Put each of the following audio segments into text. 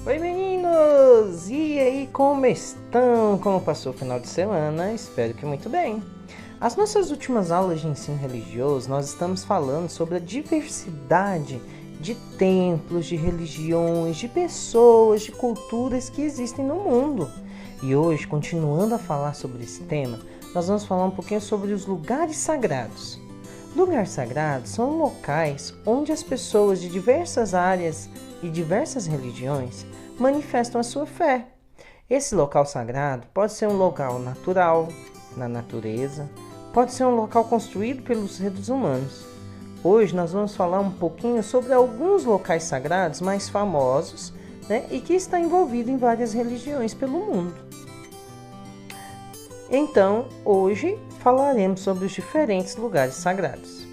Oi meninos! E aí, como estão? Como passou o final de semana? Espero que muito bem. As nossas últimas aulas de ensino religioso, nós estamos falando sobre a diversidade de templos, de religiões, de pessoas, de culturas que existem no mundo. E hoje, continuando a falar sobre esse tema, nós vamos falar um pouquinho sobre os lugares sagrados. Lugares sagrados são locais onde as pessoas de diversas áreas e diversas religiões manifestam a sua fé. Esse local sagrado pode ser um local natural, na natureza, pode ser um local construído pelos seres humanos. Hoje nós vamos falar um pouquinho sobre alguns locais sagrados mais famosos, e que está envolvido em várias religiões pelo mundo. Então, hoje falaremos sobre os diferentes lugares sagrados.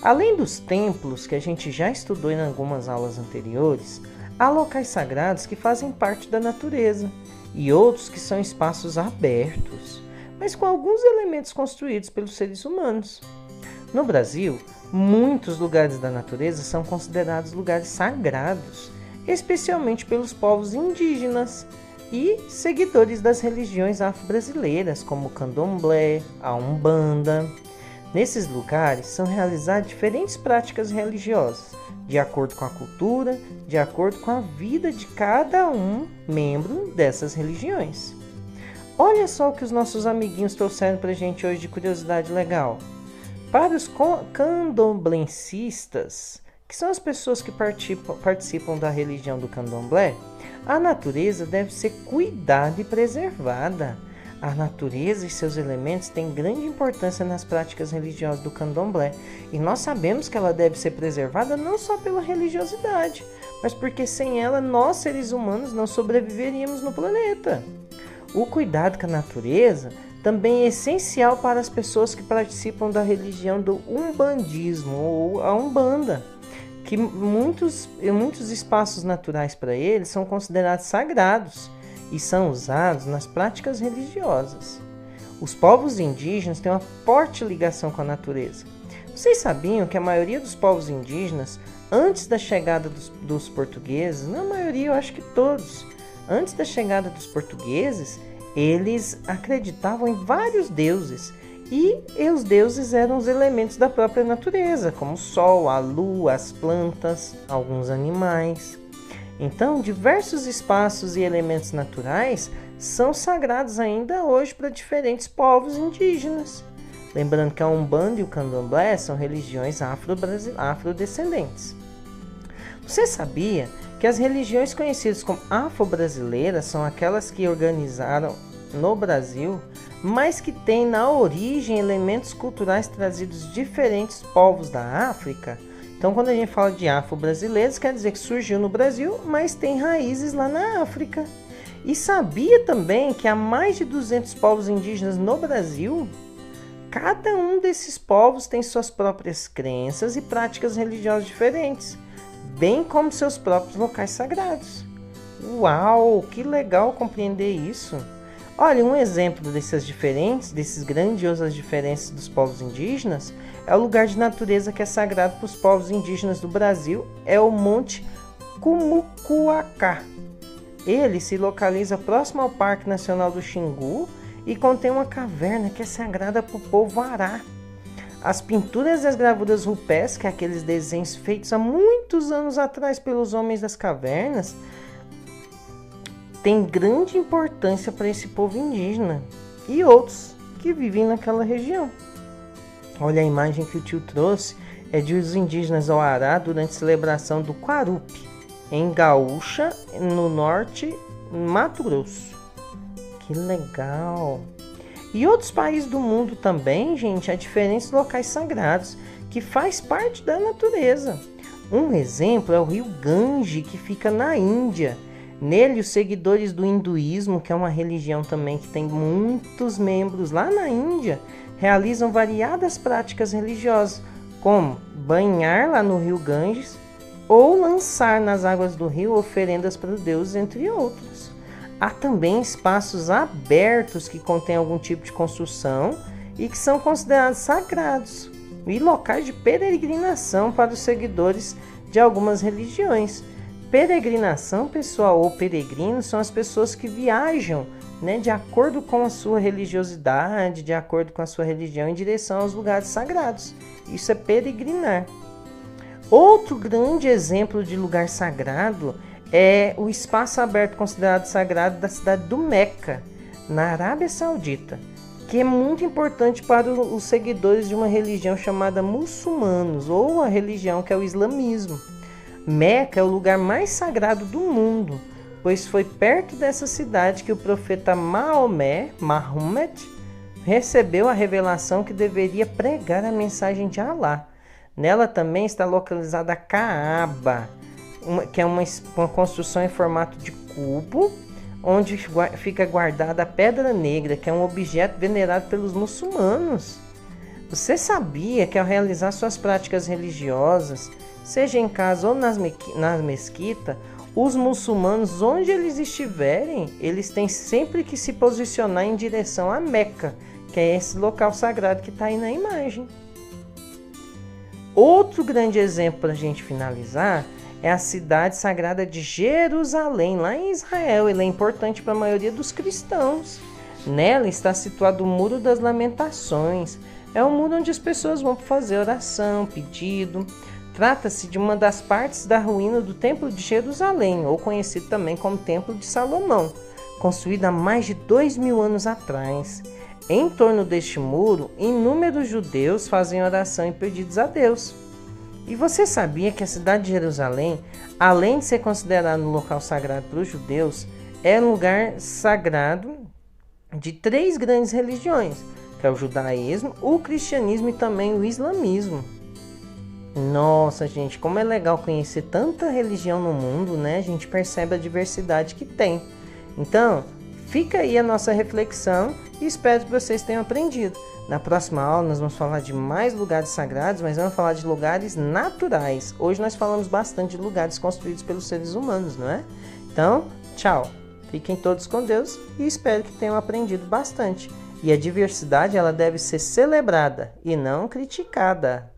Além dos templos que a gente já estudou em algumas aulas anteriores, há locais sagrados que fazem parte da natureza e outros que são espaços abertos, mas com alguns elementos construídos pelos seres humanos. No Brasil, muitos lugares da natureza são considerados lugares sagrados, especialmente pelos povos indígenas e seguidores das religiões afro-brasileiras, como o candomblé, a umbanda. Nesses lugares são realizadas diferentes práticas religiosas, de acordo com a cultura, de acordo com a vida de cada membro dessas religiões. Olha só o que os nossos amiguinhos trouxeram para a gente hoje de curiosidade legal. Para os candomblencistas, que são as pessoas que participam da religião do candomblé, a natureza deve ser cuidada e preservada. A natureza e seus elementos têm grande importância nas práticas religiosas do candomblé, e nós sabemos que ela deve ser preservada não só pela religiosidade, mas porque sem ela nós, seres humanos, não sobreviveríamos no planeta. O cuidado com a natureza também é essencial para as pessoas que participam da religião do umbandismo ou a umbanda, que muitos espaços naturais para eles são considerados sagrados e são usados nas práticas religiosas. Os povos indígenas têm uma forte ligação com a natureza. Vocês sabiam que a maioria dos povos indígenas, antes da chegada dos portugueses, na maioria eu acho que todos, antes da chegada dos portugueses, eles acreditavam em vários deuses, e os deuses eram os elementos da própria natureza, como o sol, a lua, as plantas, alguns animais. Então, diversos espaços e elementos naturais são sagrados ainda hoje para diferentes povos indígenas. Lembrando que a Umbanda e o Candomblé são religiões afrodescendentes. Você sabia que as religiões conhecidas como afro-brasileiras são aquelas que organizaram no Brasil, mas que têm na origem elementos culturais trazidos de diferentes povos da África? Então, quando a gente fala de afro-brasileiros, quer dizer que surgiu no Brasil, mas tem raízes lá na África. E sabia também que há mais de 200 povos indígenas no Brasil? Cada um desses povos tem suas próprias crenças e práticas religiosas diferentes, bem como seus próprios locais sagrados. Uau, que legal compreender isso! Olha, um exemplo desses grandiosas diferenças dos povos indígenas é o lugar de natureza que é sagrado para os povos indígenas do Brasil, é o Monte Cumucuacá. Ele se localiza próximo ao Parque Nacional do Xingu e contém uma caverna que é sagrada para o povo Ará. As pinturas e as gravuras rupestres, que é aqueles desenhos feitos há muitos anos atrás pelos homens das cavernas, tem grande importância para esse povo indígena e outros que vivem naquela região. Olha a imagem que o tio trouxe, é de os indígenas ao Ará durante a celebração do Quarupi, em Gaúcha, no norte, Mato Grosso. Que legal! E outros países do mundo também, gente, há diferentes locais sagrados que faz parte da natureza. Um exemplo é o rio Gange, que fica na Índia. Nele, os seguidores do hinduísmo, que é uma religião também que tem muitos membros lá na Índia, realizam variadas práticas religiosas, como banhar lá no rio Ganges ou lançar nas águas do rio oferendas para os deuses, entre outros. Há também espaços abertos que contêm algum tipo de construção e que são considerados sagrados e locais de peregrinação para os seguidores de algumas religiões. peregrinação, pessoal, ou peregrinos, são as pessoas que viajam, né, de acordo com a sua religiosidade, de acordo com a sua religião, em direção aos lugares sagrados. Isso é peregrinar. Outro grande exemplo de lugar sagrado é o espaço aberto considerado sagrado da cidade do Meca, na Arábia Saudita, que é muito importante para os seguidores de uma religião chamada muçulmanos, ou a religião que é o islamismo. Meca é o lugar mais sagrado do mundo, pois foi perto dessa cidade que o profeta Mahomet recebeu a revelação que deveria pregar a mensagem de Alá. Nela também está localizada a Kaaba, que é uma construção em formato de cubo, onde fica guardada a Pedra Negra, que é um objeto venerado pelos muçulmanos. Você sabia que ao realizar suas práticas religiosas, seja em casa ou na mesquita, os muçulmanos, onde eles estiverem, eles têm sempre que se posicionar em direção a Meca, que é esse local sagrado que está aí na imagem. Outro grande exemplo para a gente finalizar é a cidade sagrada de Jerusalém, lá em Israel. Ela é importante para a maioria dos cristãos. Nela está situado o Muro das Lamentações. É um muro onde as pessoas vão fazer oração, pedido. Trata-se de uma das partes da ruína do Templo de Jerusalém, ou conhecido também como Templo de Salomão, construído há mais de 2.000 anos atrás. Em torno deste muro, inúmeros judeus fazem oração e pedidos a Deus. E você sabia que a cidade de Jerusalém, além de ser considerada um local sagrado para os judeus, é um lugar sagrado de 3 grandes religiões, que é o judaísmo, o cristianismo e também o islamismo. Nossa, gente, como é legal conhecer tanta religião no mundo, né? A gente percebe a diversidade que tem. Então, fica aí a nossa reflexão e espero que vocês tenham aprendido. Na próxima aula nós vamos falar de mais lugares sagrados, mas vamos falar de lugares naturais. Hoje nós falamos bastante de lugares construídos pelos seres humanos, não é? Então, tchau. Fiquem todos com Deus e espero que tenham aprendido bastante. E a diversidade ela deve ser celebrada e não criticada.